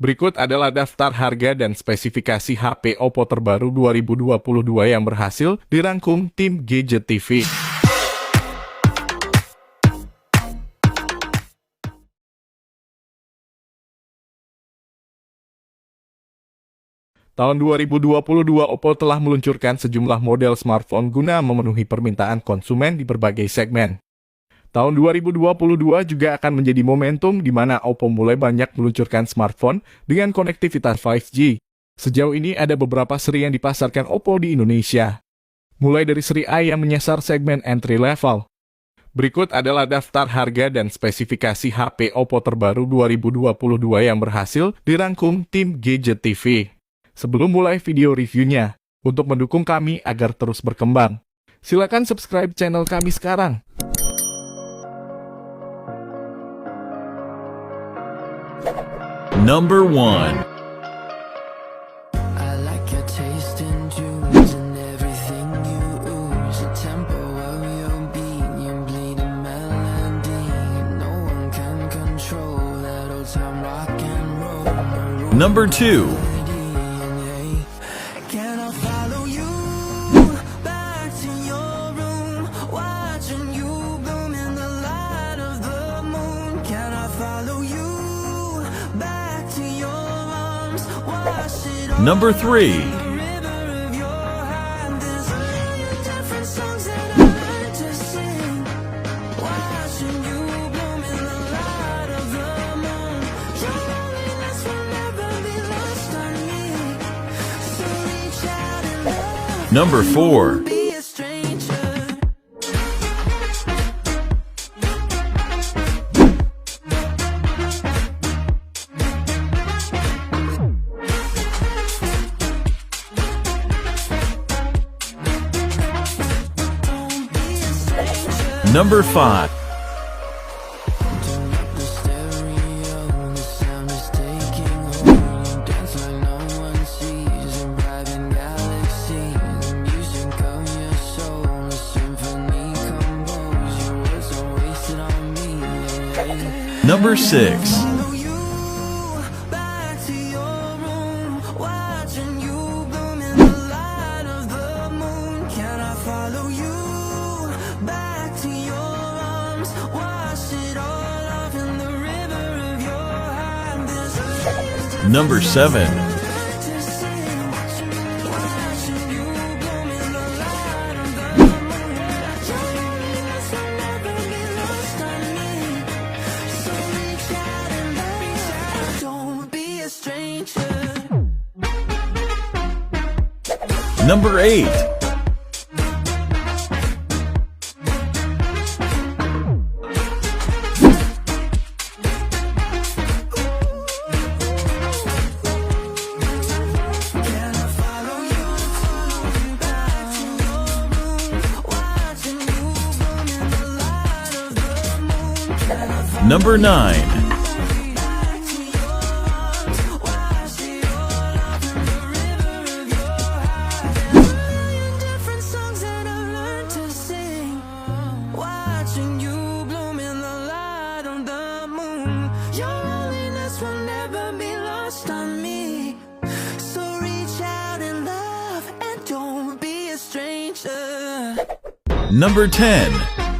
Berikut adalah daftar harga dan spesifikasi HP Oppo terbaru 2022 yang berhasil dirangkum tim Gadget TV. Tahun 2022, Oppo telah meluncurkan sejumlah model smartphone guna memenuhi permintaan konsumen di berbagai segmen. Tahun 2022 juga akan menjadi momentum di mana Oppo mulai banyak meluncurkan smartphone dengan konektivitas 5G. Sejauh ini ada beberapa seri yang dipasarkan Oppo di Indonesia. Mulai dari seri A yang menyasar segmen entry level. Berikut adalah daftar harga dan spesifikasi HP Oppo terbaru 2022 yang berhasil dirangkum tim Gadget TV. Sebelum mulai video reviewnya, untuk mendukung kami agar terus berkembang, silakan subscribe channel kami sekarang. Number 1. Number 2. Number 3. Number 4. Number 5. Number 6. Number 7. Number 8. Number 9. Number 10.